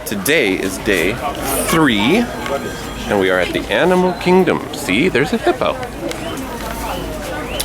Today is day 3, and we are at the Animal Kingdom. See, there's a hippo.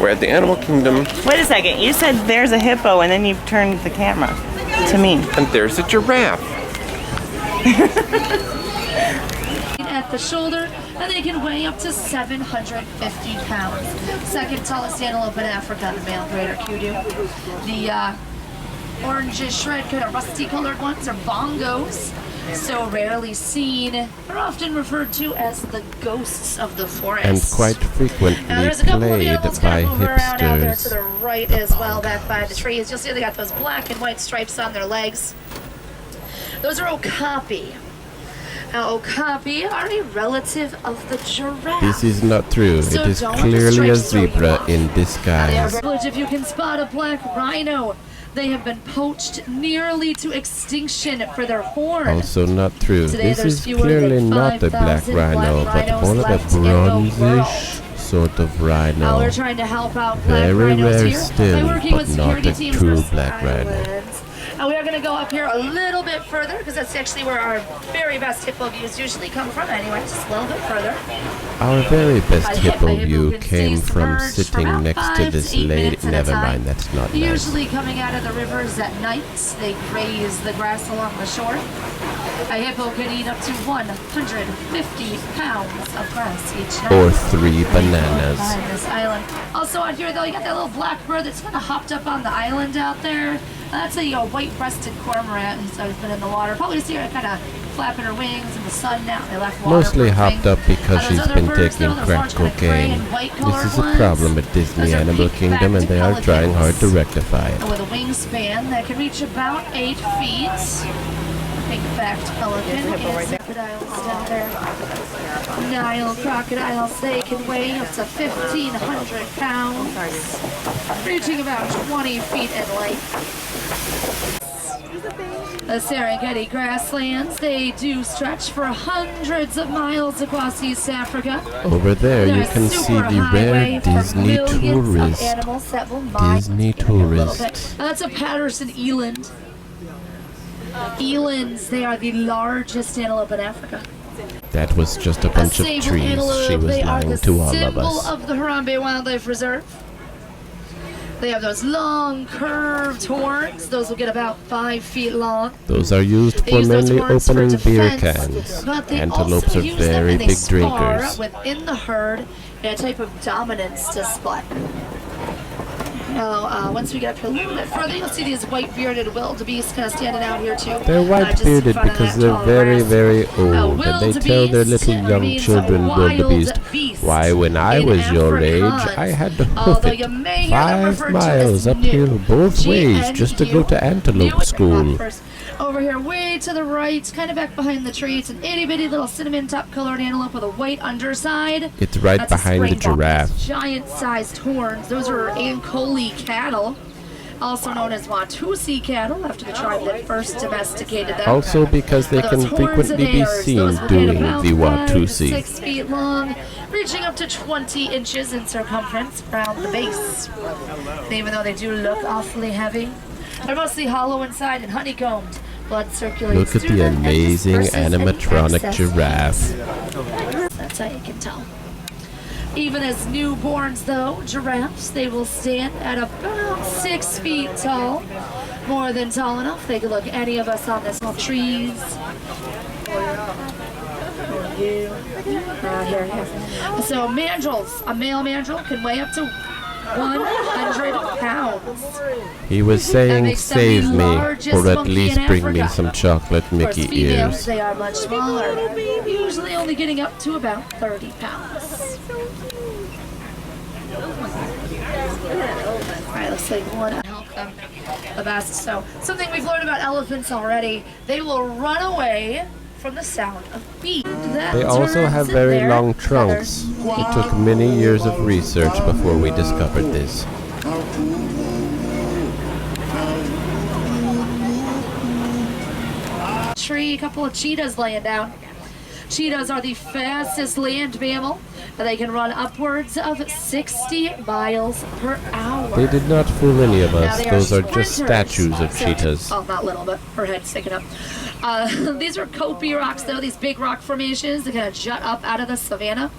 We're at the Animal Kingdom. Wait a second, you said there's a hippo and then you turned the camera to me. And there's a giraffe. At the shoulder, and they can weigh up to 750 pounds. Second tallest antelope in Africa, the male greater kudu. The orangish red, kind of rusty colored ones are bongos. So rarely seen. They're often referred to as the ghosts of the forest. And quite frequently there's a couple of played animals by kind of move around out there to hipsters. the right as well, back by the trees. You'll see they got those black and white stripes on their legs. Those are okapi. Now, okapi are a relative of the giraffe. This is not true. So It is don't clearly a stripes throw you zebra off. in disguise. If you can spot a black rhino, they have been poached nearly to extinction for their horn. Also not true. Today This there's is fewer clearly than not a black 5,000 rhino, black but rhinos more of a left in the world. bronzish sort of rhino. We're trying to help out black Very rhinos rare here still, by working but with not security a teams true for black rhino. islands. And we are going to go up here a little bit further because that's actually where our very best hippo views usually come from anyway, just a little bit further. Our very best A hippo hippo view can came stay from submerged sitting for about next to 5 this to 8 lady. minutes at a Never time. mind, that's not nice. Usually coming out of the rivers at night, they graze the grass along the shore. A hippo can eat up to 150 pounds of grass each night. Or 3 bananas. On this island. Also out here though, you got that little black bird that's kind of hopped up on the island out there. That's a white-breasted cormorant who's always been in the water. Probably see her kind of flapping her wings in the sun now. They left water. Mostly hopped up because those she's other been birds, taking though, those crack orange kind of gray cocaine. and white-colored This is a ones, problem at Disney those are Animal Kingdom, and they are pink-backed trying hard to pelicans. rectify it. And with a wingspan that can reach about 8 feet. Pink-backed pelican and crocodiles down there. Nile crocodiles, they can weigh up to 1,500 pounds, reaching about 20 feet in length. The Serengeti grasslands, they do stretch for hundreds of miles across East Africa. Over there, you There's can a see the superhighway rare for Disney millions of tourist. animals that will mine Disney in a little tourist. bit. That's a Patterson eland. Elands, they are the largest antelope in Africa. That was just a bunch of sable trees. antelope, She was they are lying the to all of symbol us. of the Harambe Wildlife Reserve. They have those long, curved horns. Those will get about 5 feet long. Those are used They for use those mainly horns for opening beer defense, cans. but they Antelopes also are use them very and they big spar drinkers. within the herd in a type of dominance display. Now, once we get up here a little bit further, you'll see these white bearded wildebeest kind of standing out here too. They're white just in bearded front of because that they're tall very, grass. very old. And they tell their wildebeest little young means children, wild wildebeest, beast why when I in was your age, Afrikaans. I had to hoof Although it you may hear them 5 referred to as miles uphill new. both ways just to go to New antelope school. first. Over here, way to the right, kind of back behind the tree, it's an itty bitty little cinnamon top colored antelope with a white underside. It's right That's a behind the springbok. giraffe. Giant sized horns. Those are Ankole cattle, also known as Watusi cattle, after the tribe that first domesticated them. Also because they Those can horns frequently and be ears, seen those would doing hit about the 5 to Watusi. 6 feet long, reaching up to 20 inches in circumference around the base. And even though they do look awfully heavy, they're mostly hollow inside and honeycombed. Blood circulates Look at through the them and amazing disperses any animatronic excess giraffe. heat. That's how you can tell. Even as newborns, though, giraffes, they will stand at about 6 feet tall. More than tall enough. They could look any of us on the small trees. Here. So mandrills, a male mandrill can weigh up to 100 pounds. He was That saying, makes them the save me, largest or at monkey least in bring me Africa. some chocolate Of course, Mickey females, ears. they are much smaller, usually only getting up to about 30 pounds. Alright, let's take one and help them the best. So, something we've learned about elephants already, they will run away from the sound of beat. They also have very long trunks. It took many years of research before we discovered this. Tree, a couple of cheetahs laying down. Cheetahs are the fastest land mammal, and they can run upwards of 60 miles per hour. They did not fool any of Now us. they Those are just sprinters. statues of So- cheetahs. Oh, not little, but her head's sticking up. These are copy rocks, though, these big rock formations that kind of jut up out of the savanna.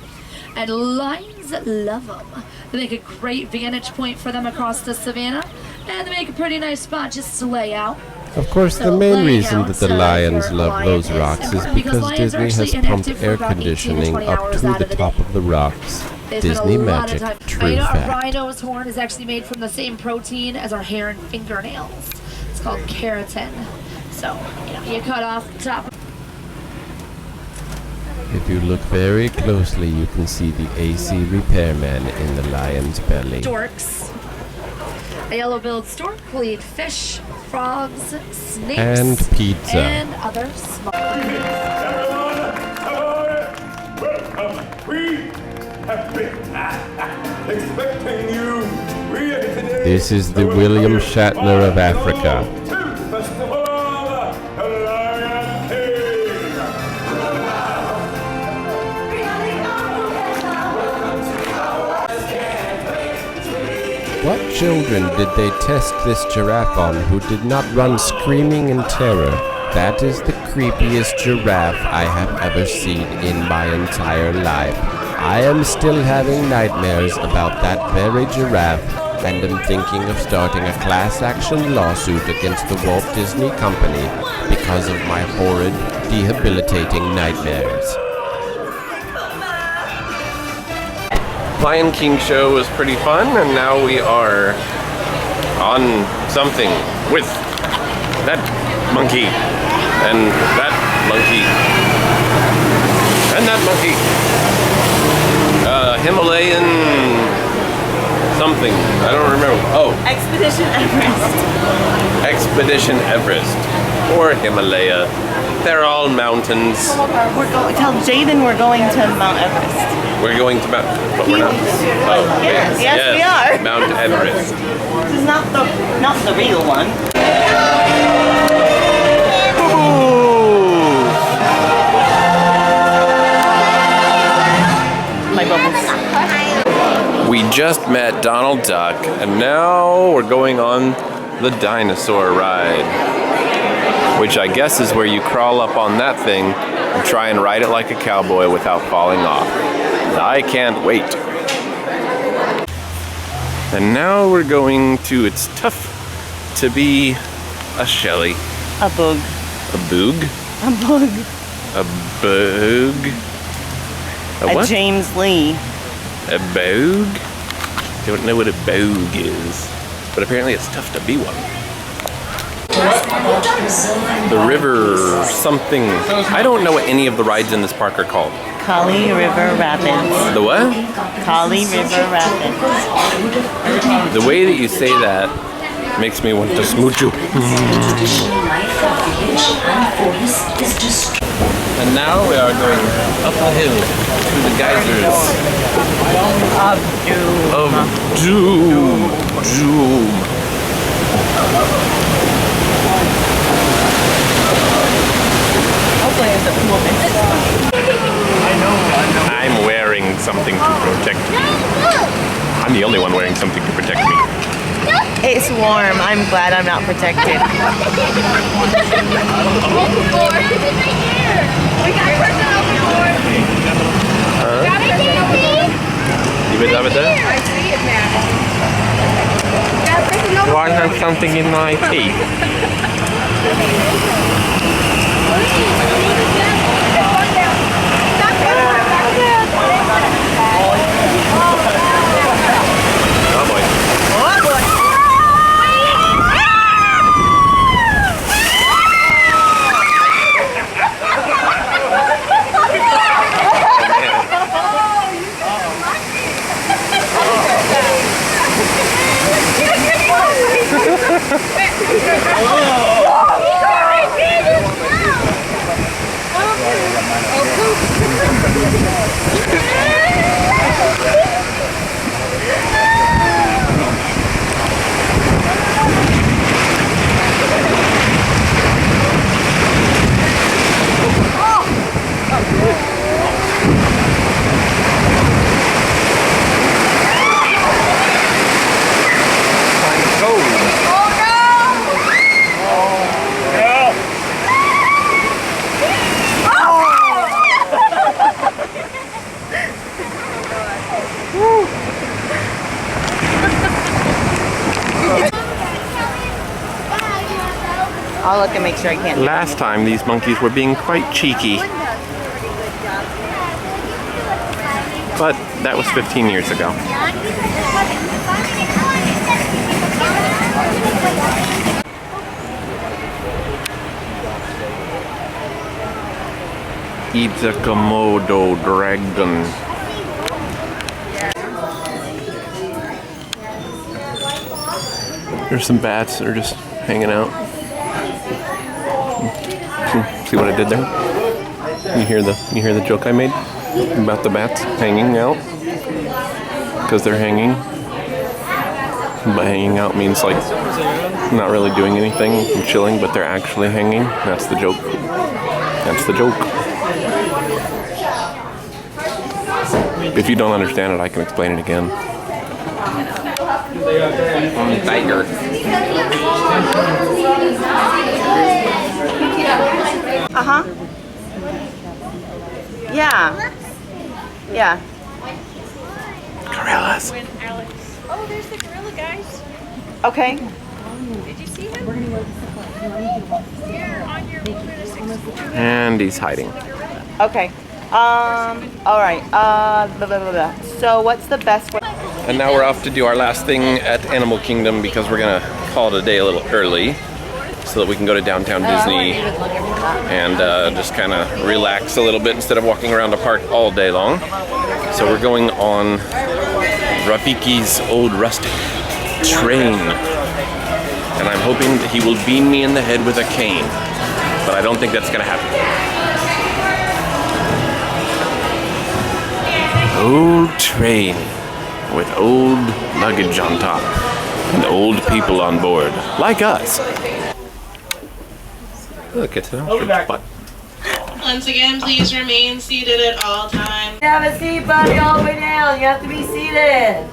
And lions love them. They make a great vantage point for them across the savanna, and they make a pretty nice spot just to lay out. Of course, the main reason that the lions love those rocks is because Disney has pumped air conditioning up to the top of the rocks. Disney magic, true fact. Our rhino's horn is actually made from the same protein as our hair and fingernails. It's called keratin. So, you cut off the top. If you look very closely, you can see the AC repairman in the lion's belly. Storks. A yellow-billed stork will eat fish, frogs, snakes, and pizza. And other small. We have been expecting you. This is the William Shatner of Africa. What children did they test this giraffe on who did not run screaming in terror? That is the creepiest giraffe I have ever seen in my entire life. I am still having nightmares about that very giraffe, and am thinking of starting a class action lawsuit against the Walt Disney Company because of my horrid, debilitating nightmares. Lion King show was pretty fun, and now we are on something with that monkey, and that monkey, and that monkey. Himalayan something. I don't remember. Oh. Expedition Everest. Expedition Everest. Or Himalaya. They're all mountains. Tell Jaden we're going to Mount Everest. We're going to Mount... But we're not. Oh, Yes, we are. Mount Everest. This is not the real one. My bubbles. We just met Donald Duck, and now we're going on the dinosaur ride, which I guess is where you crawl up on that thing and try and ride it like a cowboy without falling off. I can't wait. And now we're going to It's Tough to Be a Shelley. A bug. A boog? A bug. A boog? A what? James Lee. A boog? Don't know what a boog is, but apparently it's tough to be one. The river something. I don't know what any of the rides in this park are called. Kali River Rapids. The what? Kali River Rapids. The way that you say that makes me want to smooch you. And now we are going up the hill to the geysers of doom. I'm wearing something to protect me. I'm the only one wearing something to protect me. It's warm. I'm glad I'm not protected. You been done with that? Why have something in my teeth? Oh boy. look and make sure I can't. Last time these monkeys were being quite cheeky. But that was 15 years ago. It's a Komodo dragon. There's some bats that are just hanging out. See what I did there? You hear the joke I made about the bats hanging out? Because they're hanging. But hanging out means like not really doing anything and chilling, but they're actually hanging. That's the joke. That's the joke. If you don't understand it, I can explain it again. Tiger. Uh-huh. Yeah. Yeah. Gorillas. Oh, there's the gorilla, guys. Okay. Did you see him? Here on your wilderness experience. And he's hiding. Okay. All right. Blah, blah, blah, blah. So what's the best way? And now we're off to do our last thing at Animal Kingdom because we're gonna call it a day a little early so that we can go to downtown Disney and just kind of relax a little bit instead of walking around the park all day long. So we're going on Rafiki's old rustic train. And I'm hoping that he will beam me in the head with a cane. But I don't think that's gonna happen. Old train with old luggage on top and old people on board, like us. Look at that. Once again, please remain seated at all times. Have a seat, buddy, all the way down. You have to be seated.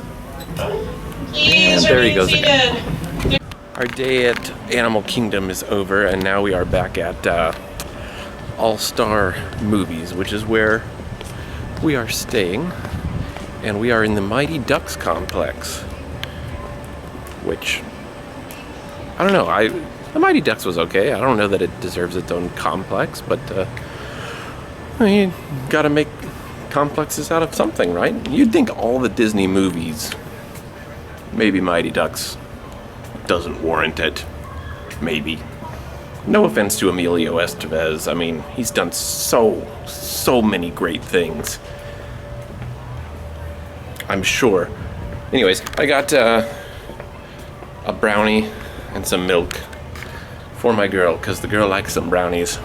Please There he remain goes again. seated. Our day at Animal Kingdom is over, and now we are back at All-Star Movies, which is where we are staying. And we are in the Mighty Ducks complex, which, I don't know, the Mighty Ducks was okay. I don't know that it deserves its own complex, but you gotta make complexes out of something, right? You'd think all the Disney movies, maybe Mighty Ducks doesn't warrant it, maybe. No offense to Emilio Estevez, I mean, he's done so many great things. I'm sure. Anyways, I got a brownie and some milk for my girl, because the girl likes some brownies.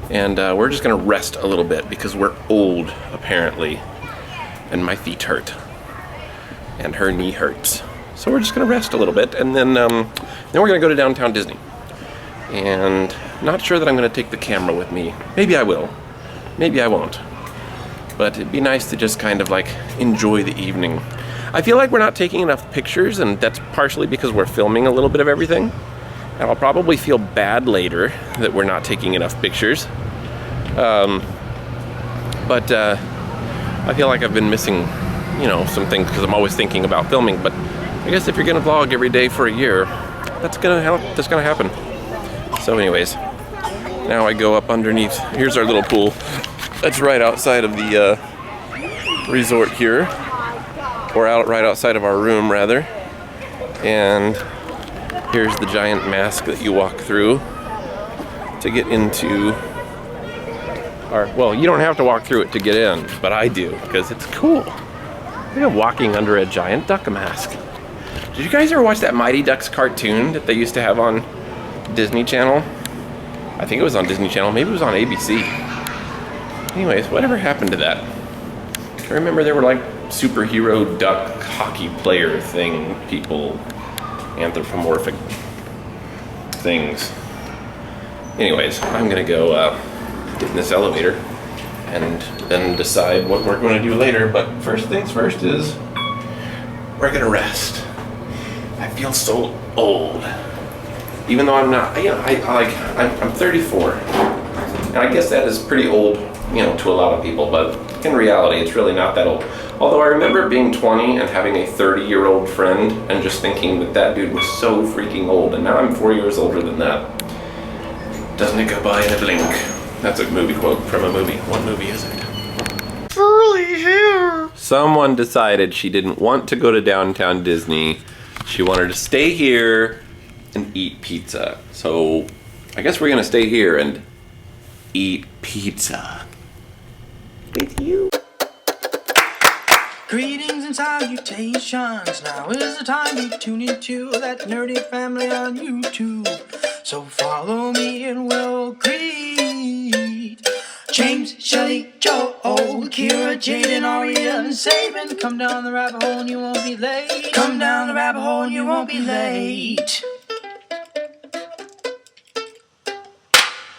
And we're just gonna rest a little bit because we're old, apparently. And my feet hurt. And her knee hurts. So we're just gonna rest a little bit, and then we're gonna go to downtown Disney. And not sure that I'm gonna take the camera with me. Maybe I will. Maybe I won't. But it'd be nice to just kind of like enjoy the evening. I feel like we're not taking enough pictures, and that's partially because we're filming a little bit of everything. And I'll probably feel bad later that we're not taking enough pictures. But I feel like I've been missing, you know, some things because I'm always thinking about filming. But I guess if you're gonna vlog every day for a year, that's gonna happen. So anyways, now I go up underneath. Here's our little pool. That's right outside of the resort here, or right outside of our room rather. And here's the giant mask that you walk through to get into our, well, you don't have to walk through it to get in, but I do, because it's cool. We're walking under a giant duck mask. Did you guys ever watch that Mighty Ducks cartoon that they used to have on Disney Channel? I think it was on Disney Channel, maybe it was on ABC. Anyways, whatever happened to that? I remember there were like superhero duck hockey player thing, people, anthropomorphic things. Anyways, I'm gonna go get in this elevator and then decide what we're gonna do later. But first things first is we're gonna rest. I feel so old, even though I'm not. You know, I'm 34, and I guess that is pretty old, you know, to a lot of people, but in reality, it's really not that old. Although I remember being 20 and having a 30-year-old friend and just thinking that that dude was so freaking old, and now I'm 4 years older than that. Doesn't it go by in a blink? That's a movie quote from a movie. What movie is it? Someone decided she didn't want to go to downtown Disney. She wanted to stay here and eat pizza. So I guess we're gonna stay here and eat pizza. With you. Greetings and salutations. Now is the time to tune into that nerdy family on YouTube. So follow me and we'll greet James, Shelly, Joe, Kira, Jaden, Aria, and Saban. Come down the rabbit hole and you won't be late. Come down the rabbit hole and you won't be late.